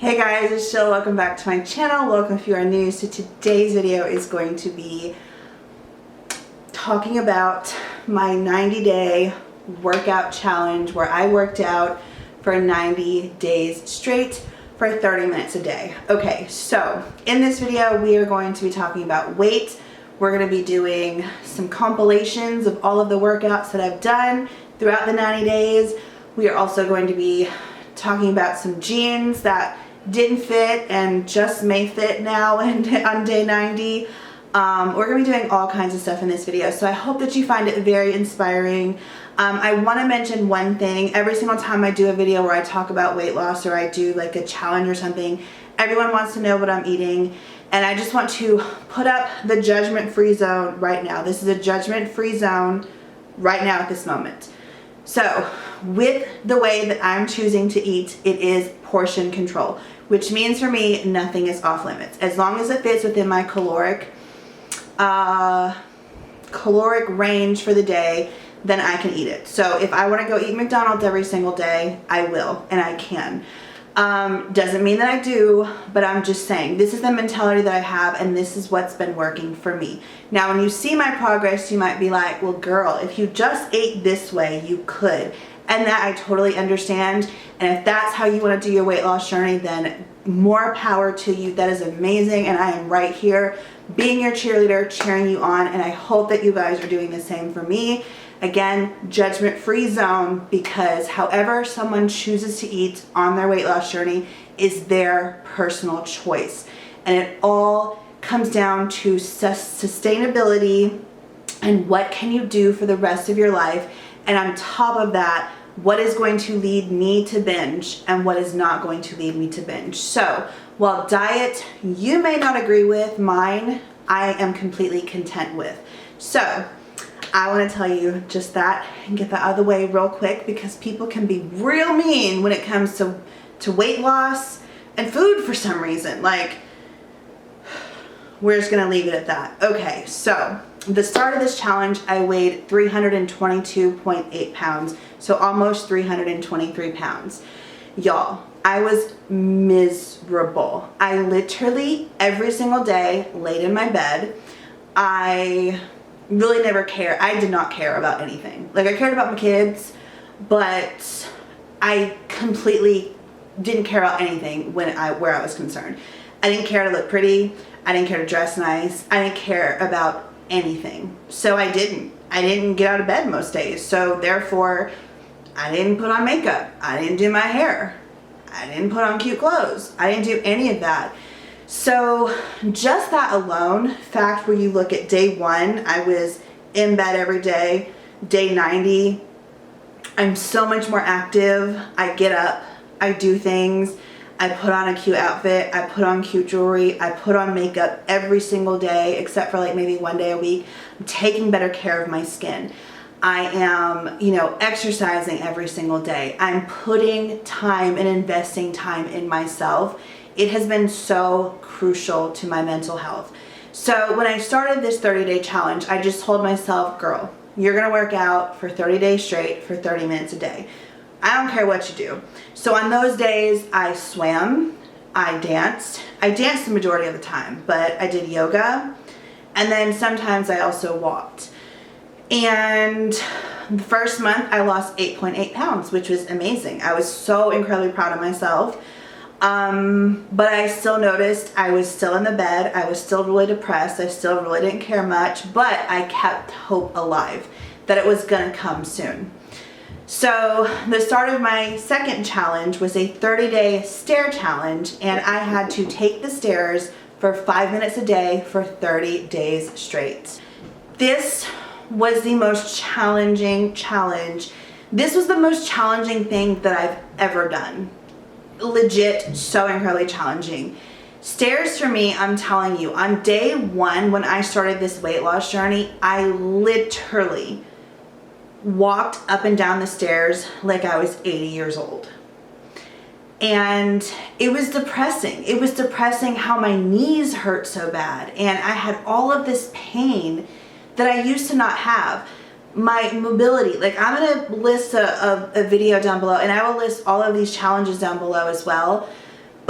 Hey guys, it's Jill. Welcome back to my channel. Welcome if you are new. So today's video is going to be talking about my 90-day workout challenge where I worked out for 90 days straight for 30 minutes a day. Okay, so in this video we are going to be talking about weight. We're going to be doing some compilations of all of the workouts that I've done throughout the 90 days. We are also going to be talking about some jeans that didn't fit and just may fit now and on day 90. We're going to be doing all kinds of stuff in this video, so I hope that you find it very inspiring. I want to mention one thing. Every single time I do a video where I talk about weight loss or I do like a challenge or something, everyone wants to know what I'm eating, and I just want to put up the judgment-free zone right now. This is a judgment-free zone right now at this moment. So with the way that I'm choosing to eat, it is portion control, which means for me nothing is off limits. As long as it fits within my caloric range for the day, then I can eat it. So if I want to go eat McDonald's every single day, I will, and I can. Doesn't mean that I do, but I'm just saying this is the mentality that I have, and this is what's been working for me. Now when you see my progress, you might be like, well girl, if you just ate this way, you could. And that I totally understand, and if that's how you want to do your weight loss journey, then more power to you. That is amazing, and I am right here being your cheerleader, cheering you on, and I hope that you guys are doing the same for me. Again, judgment-free zone, because however someone chooses to eat on their weight loss journey is their personal choice. And it all comes down to sustainability and what can you do for the rest of your life. And on top of that, what is going to lead me to binge and what is not going to lead me to binge. So while diet you may not agree with, mine I am completely content with. So I want to tell you just that and get that out of the way real quick, because people can be real mean when it comes to weight loss and food for some reason. Like, we're just going to leave it at that. Okay, so the start of this challenge, I weighed 322.8 pounds, so almost 323 pounds. Y'all, I was miserable. I literally every single day laid in my bed. I really never cared. I did not care about anything. Like, I cared about my kids, but I completely didn't care about anything where I was concerned. I didn't care to look pretty. I didn't care to dress nice. I didn't care about anything. So I didn't get out of bed most days. So therefore, I didn't put on makeup. I didn't do my hair. I didn't put on cute clothes. I didn't do any of that. So just that alone, fact where you look at day 1, I was in bed every day. Day 90, I'm so much more active. I get up, I do things, I put on a cute outfit, I put on cute jewelry, I put on makeup every single day except for like maybe one day a week. I'm taking better care of my skin. I am, exercising every single day. I'm putting time and investing time in myself. It has been so crucial to my mental health. So when I started this 30-day challenge, I just told myself, girl, you're gonna work out for 30 days straight for 30 minutes a day. I don't care what you do. So on those days, I swam, I danced. I danced the majority of the time, but I did yoga, and then sometimes I also walked. And the first month I lost 8.8 pounds, which was amazing. I was so incredibly proud of myself. But I still noticed I was still in the bed. I was still really depressed. I still really didn't care much, but I kept hope alive that it was gonna come soon. So the start of my second challenge was a 30-day stair challenge, and I had to take the stairs for 5 minutes a day for 30 days straight. This was the most challenging challenge. This was the most challenging thing that I've ever done. Legit, so incredibly challenging. Stairs for me, I'm telling you, on day 1 when I started this weight loss journey, I literally walked up and down the stairs like I was 80 years old. And it was depressing. It was depressing how my knees hurt so bad, and I had all of this pain that I used to not have. My mobility, like, I'm gonna list a video down below, and I will list all of these challenges down below as well.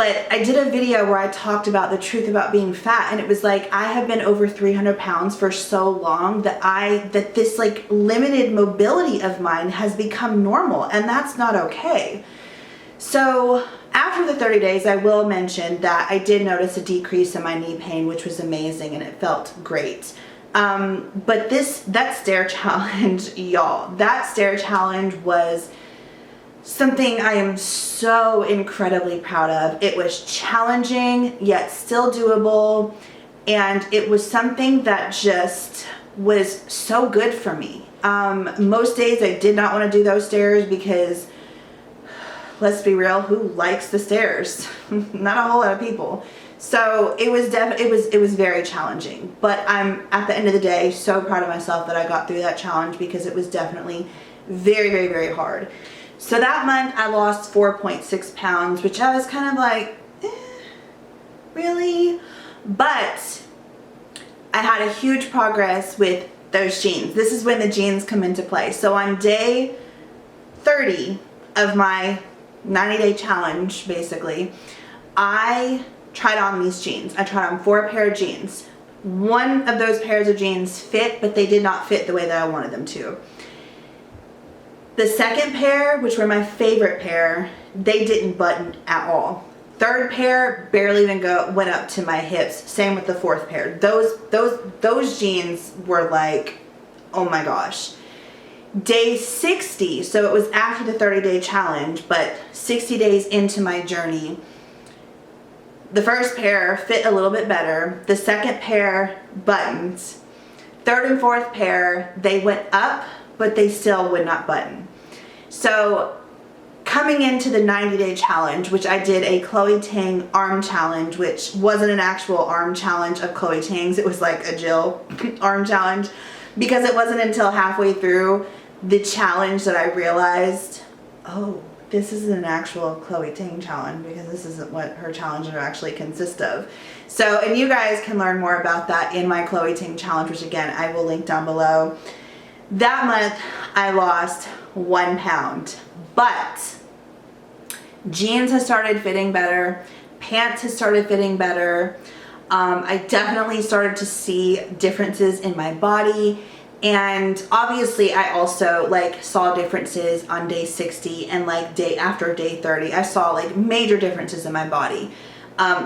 But I did a video where I talked about the truth about being fat, and it was like I have been over 300 pounds for so long that this like limited mobility of mine has become normal, and that's not okay. So after the 30 days, I will mention that I did notice a decrease in my knee pain, which was amazing, and it felt great. But that stair challenge, y'all, that stair challenge was something I am so incredibly proud of. It was challenging, yet still doable, and it was something that just was so good for me. Most days I did not want to do those stairs because, let's be real, who likes the stairs? Not a whole lot of people. So it was very challenging, but I'm at the end of the day so proud of myself that I got through that challenge, because it was definitely very, very, very hard. So that month I lost 4.6 pounds, which I was kind of like, really? But I had a huge progress with those jeans. This is when the jeans come into play. So on day 30 of my 90-day challenge, basically, I tried on these jeans. I tried on 4 pair of jeans. One of those pairs of jeans fit, but they did not fit the way that I wanted them to. The second pair, which were my favorite pair, they didn't button at all. Third pair barely even went up to my hips. Same with the fourth pair. Those jeans were like, oh my gosh. Day 60, so it was after the 30-day challenge, but 60 days into my journey, the first pair fit a little bit better. The second pair buttoned. Third and fourth pair, they went up, but they still would not button. So coming into the 90-day challenge, which I did a Chloe Ting arm challenge, which wasn't an actual arm challenge of Chloe Ting's, it was like a Jill arm challenge, because it wasn't until halfway through the challenge that I realized, oh, this isn't an actual Chloe Ting challenge, because this isn't what her challenges actually consist of. So, and you guys can learn more about that in my Chloe Ting challenge, which again, I will link down below. That month, I lost 1 pound, but jeans has started fitting better, pants has started fitting better. I definitely started to see differences in my body, and obviously I also like saw differences on day 60 and like after day 30. I saw like major differences in my body.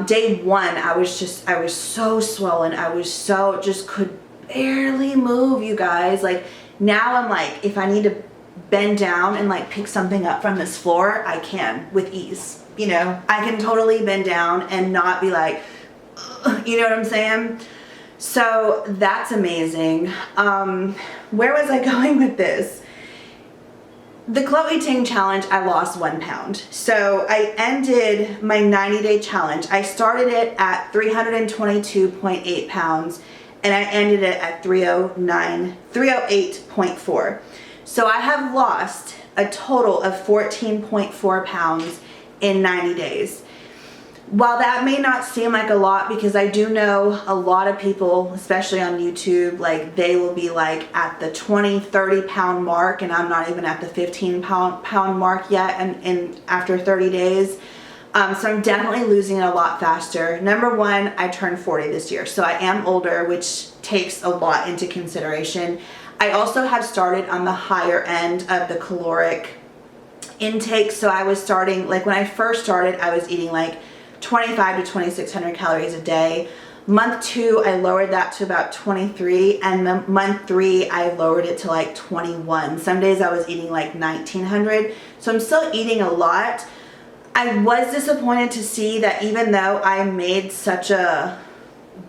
Day 1, I was so swollen. I was so, just could barely move, you guys. Like now I'm like, if I need to bend down and like pick something up from this floor, I can with ease. You know, I can totally bend down and not be like, ugh, you know what I'm saying? So that's amazing. Where was I going with this? The Chloe Ting challenge, I lost 1 pound. So I ended my 90-day challenge. I started it at 322.8 pounds and I ended it at 308.4. So I have lost a total of 14.4 pounds in 90 days. While that may not seem like a lot, because I do know a lot of people, especially on YouTube, like they will be like at the 20-30 pound mark, and I'm not even at the 15 pound mark yet, and after 30 days. So I'm definitely losing it a lot faster. Number one, I turned 40 this year, so I am older, which takes a lot into consideration. I also have started on the higher end of the caloric intake, so I was starting, like when I first started, I was eating like 25 to 2,600 calories a day. Month 2, I lowered that to about 23, and then month 3, I lowered it to like 21. Some days I was eating like 1,900, so I'm still eating a lot. I was disappointed to see that even though I made such a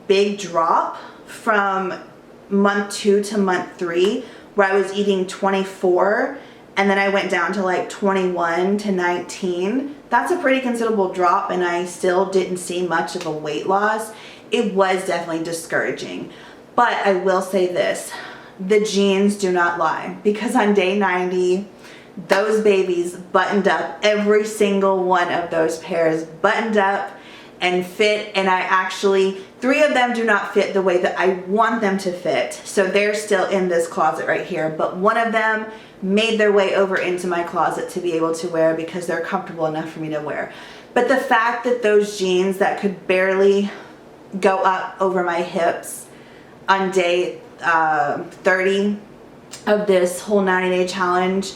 big drop from month 2 to month 3, where I was eating 24, and then I went down to like 21 to 19. That's a pretty considerable drop, and I still didn't see much of a weight loss. It was definitely discouraging. But I will say this, the jeans do not lie, because on day 90, those babies buttoned up. Every single one of those pairs buttoned up and fit, and I actually, 3 of them do not fit the way that I want them to fit, so they're still in this closet right here, but one of them made their way over into my closet to be able to wear because they're comfortable enough for me to wear. But the fact that those jeans that could barely go up over my hips on day 30 of this whole 90-day challenge,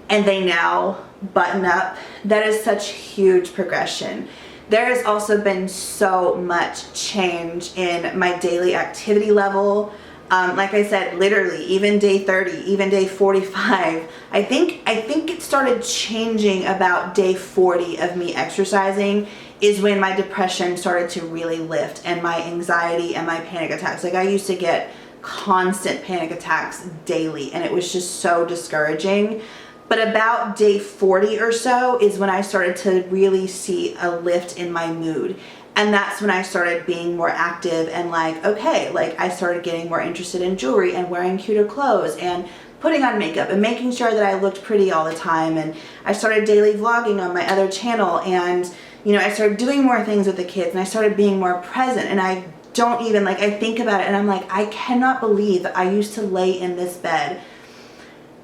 and they now button up, that is such huge progression. There has also been so much change in my daily activity level. Like I said, literally, even day 30, even day 45, I think it started changing about day 40 of me exercising is when my depression started to really lift, and my anxiety and my panic attacks. Like, I used to get constant panic attacks daily, and it was just so discouraging. But about day 40 or so is when I started to really see a lift in my mood. And that's when I started being more active and like, okay, like I started getting more interested in jewelry and wearing cuter clothes and putting on makeup and making sure that I looked pretty all the time. And I started daily vlogging on my other channel, and you know, I started doing more things with the kids, and I started being more present. And I don't even, like, I think about it and I'm like, I cannot believe that I used to lay in this bed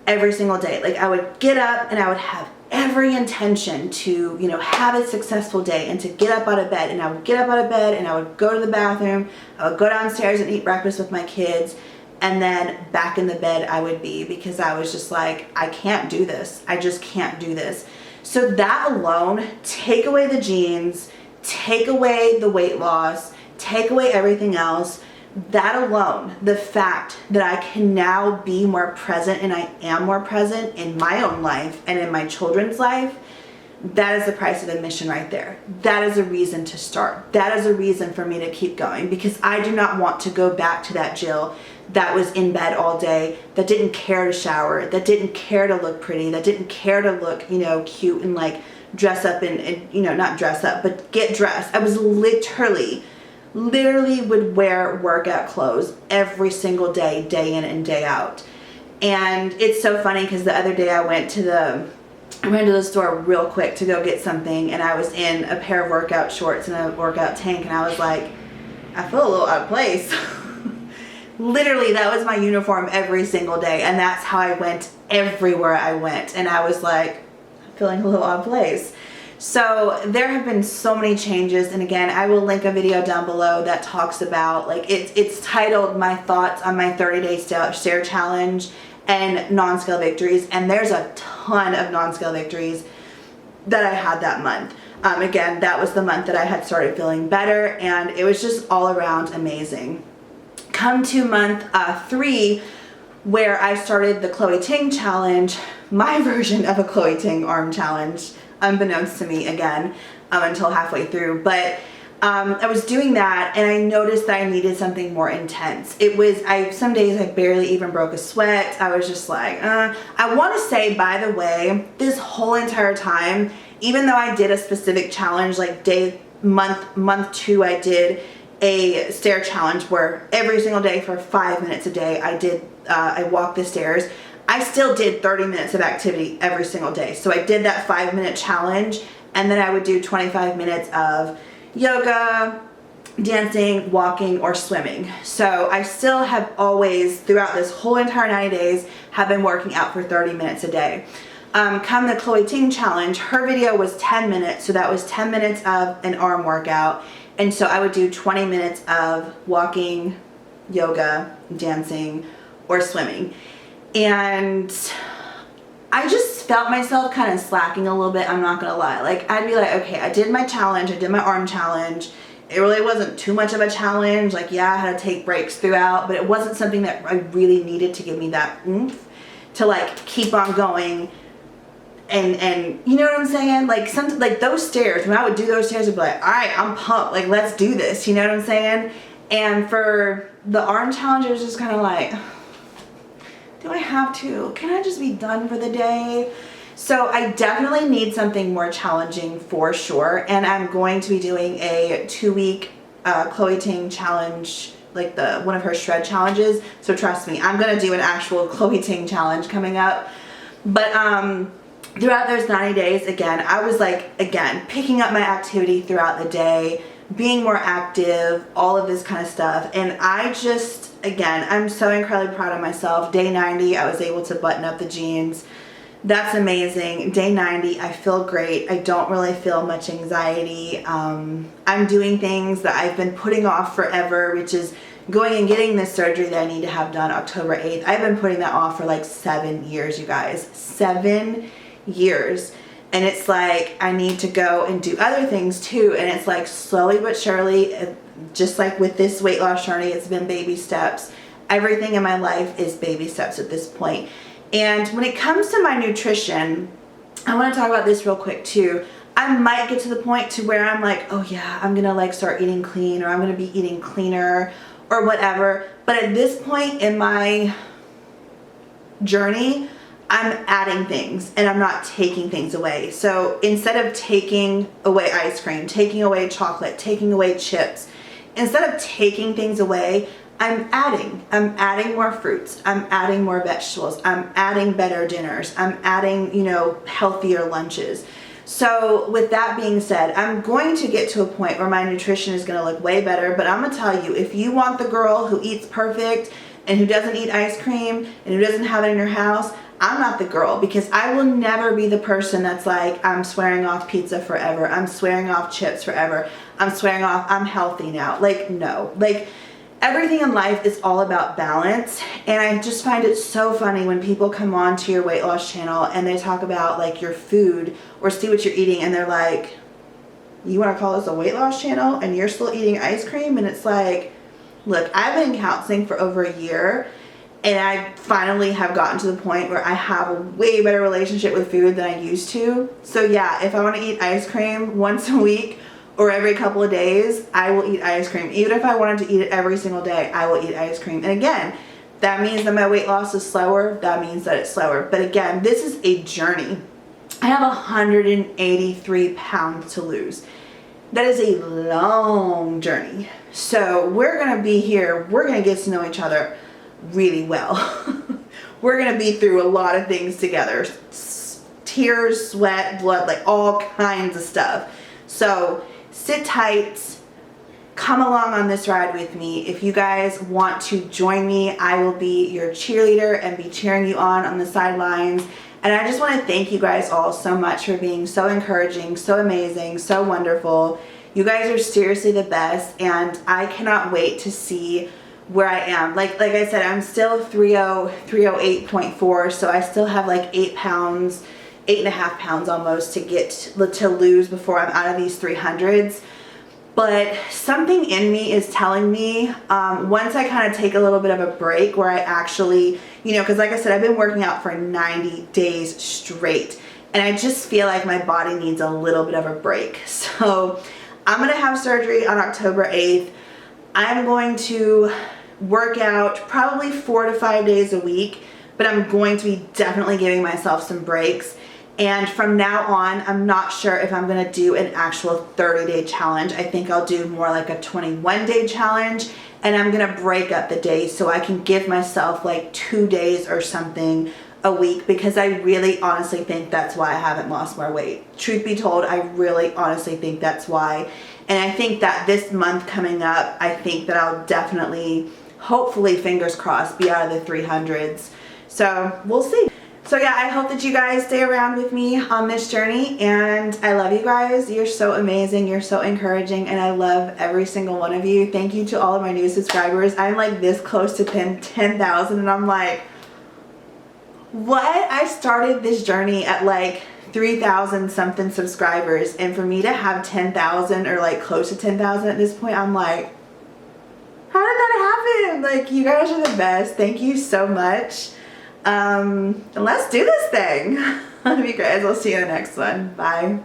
every single day. Like, I would get up and I would have every intention to, you know, have a successful day and to get up out of bed. And I would get up out of bed and I would go to the bathroom, I would go downstairs and eat breakfast with my kids, and then back in the bed I would be, because I was just like, I can't do this. I just can't do this. So that alone, take away the jeans, take away the weight loss, take away everything else, that alone, the fact that I can now be more present, and I am more present in my own life and in my children's life, that is the price of admission right there. That is a reason to start. That is a reason for me to keep going, because I do not want to go back to that Jill that was in bed all day, that didn't care to shower, that didn't care to look pretty, that didn't care to look, you know, cute and like dress up and you know, not dress up, but get dressed. I was literally would wear workout clothes every single day, day in and day out. And it's so funny because the other day I went to the store real quick to go get something, and I was in a pair of workout shorts and a workout tank, and I was like, I feel a little out of place. Literally, that was my uniform every single day, and that's how I went everywhere I went, and I was like, feeling a little out of place. So there have been so many changes, and again, I will link a video down below that talks about, like, it's titled My Thoughts on My 30-Day Stair Challenge and Non-Scale Victories, and there's a ton of non-scale victories that I had that month. Again, that was the month that I had started feeling better, and it was just all around amazing. Come to month 3, where I started the Chloe Ting challenge, my version of a Chloe Ting arm challenge, unbeknownst to me again, until halfway through. But I was doing that, and I noticed that I needed something more intense. Some days I barely even broke a sweat. I was just like, I want to say, by the way, this whole entire time, even though I did a specific challenge, like month 2, I did a stair challenge where every single day for 5 minutes a day I walked the stairs. I still did 30 minutes of activity every single day. So I did that 5-minute challenge, and then I would do 25 minutes of yoga, dancing, walking, or swimming. So I still have always, throughout this whole entire 90 days, have been working out for 30 minutes a day. Come the Chloe Ting challenge, her video was 10 minutes, so that was 10 minutes of an arm workout. And so I would do 20 minutes of walking, yoga, dancing, or swimming. And I just felt myself kind of slacking a little bit, I'm not gonna lie. Like, I'd be like, okay, I did my challenge, I did my arm challenge. It really wasn't too much of a challenge. Like, yeah, I had to take breaks throughout, but it wasn't something that I really needed to give me that oomph to like keep on going. And you know what I'm saying? Like those stairs, when I would do those stairs, I'd be like, all right, I'm pumped. Like, let's do this. You know what I'm saying? And for the arm challenge, it was just kind of like, do I have to? Can I just be done for the day? So I definitely need something more challenging for sure. And I'm going to be doing a 2-week Chloe Ting challenge, like one of her shred challenges. So trust me, I'm going to do an actual Chloe Ting challenge coming up. But throughout those 90 days, again, I was like, again, picking up my activity throughout the day, being more active, all of this kind of stuff. And I just, again, I'm so incredibly proud of myself. Day 90, I was able to button up the jeans. That's amazing. Day 90, I feel great. I don't really feel much anxiety. I'm doing things that I've been putting off forever, which is going and getting this surgery that I need to have done October 8th. I've been putting that off for like 7 years, you guys. 7 years. And it's like I need to go and do other things too. And it's like slowly but surely, just like with this weight loss journey, it's been baby steps. Everything in my life is baby steps at this point. And when it comes to my nutrition, I want to talk about this real quick too. I might get to the point to where I'm like, oh yeah, I'm gonna like start eating clean, or I'm gonna be eating cleaner or whatever. But at this point in my journey, I'm adding things and I'm not taking things away. So instead of taking away ice cream, taking away chocolate, taking away chips, instead of taking things away, I'm adding more fruits, I'm adding more vegetables, I'm adding better dinners, I'm adding, you know, healthier lunches. So with that being said, I'm going to get to a point where my nutrition is going to look way better, but I'm going to tell you, if you want the girl who eats perfect and who doesn't eat ice cream and who doesn't have it in her house, I'm not the girl, because I will never be the person that's like, I'm swearing off pizza forever, I'm swearing off chips forever, I'm swearing off, I'm healthy now. Like, no. Like, everything in life is all about balance, and I just find it so funny when people come on to your weight loss channel and they talk about like your food or see what you're eating, and they're like, you want to call this a weight loss channel and you're still eating ice cream? And it's like, look, I've been counseling for over a year, and I finally have gotten to the point where I have a way better relationship with food than I used to. So yeah, if I want to eat ice cream once a week or every couple of days, I will eat ice cream. Even if I wanted to eat it every single day, I will eat ice cream. And again, that means that my weight loss is slower. That means that it's slower. But again, this is a journey. I have 183 pounds to lose. That is a long journey. So we're gonna be here, we're gonna get to know each other really well. We're gonna be through a lot of things together. Tears, sweat, blood, like all kinds of stuff. So sit tight, come along on this ride with me. If you guys want to join me, I will be your cheerleader and be cheering you on the sidelines. And I just want to thank you guys all so much for being so encouraging, so amazing, so wonderful. You guys are seriously the best, and I cannot wait to see where I am. Like I said, I'm still 308.4, so I still have like 8 pounds, 8.5 pounds almost to lose before I'm out of these 300s. But something in me is telling me, once I kind of take a little bit of a break where I actually, you know, because like I said, I've been working out for 90 days straight, and I just feel like my body needs a little bit of a break. So I'm going to have surgery on October 8th. I'm going to work out probably 4 to 5 days a week, but I'm going to be definitely giving myself some breaks. And from now on, I'm not sure if I'm going to do an actual 30-day challenge. I think I'll do more like a 21-day challenge, and I'm going to break up the days so I can give myself like 2 days or something a week, because I really honestly think that's why I haven't lost more weight. Truth be told, I really honestly think that's why. And I think that this month coming up, I think that I'll definitely, hopefully, fingers crossed, be out of the 300s. So we'll see. So yeah, I hope that you guys stay around with me on this journey, and I love you guys. You're so amazing, you're so encouraging, and I love every single one of you. Thank you to all of my new subscribers. I'm like this close to 10,000, and I'm like, what? I started this journey at like 3,000 something subscribers, and for me to have 10,000 or like close to 10,000 at this point, I'm like, how did that happen? Like, you guys are the best. Thank you so much. And let's do this thing. Love you guys. I'll see you in the next one. Bye.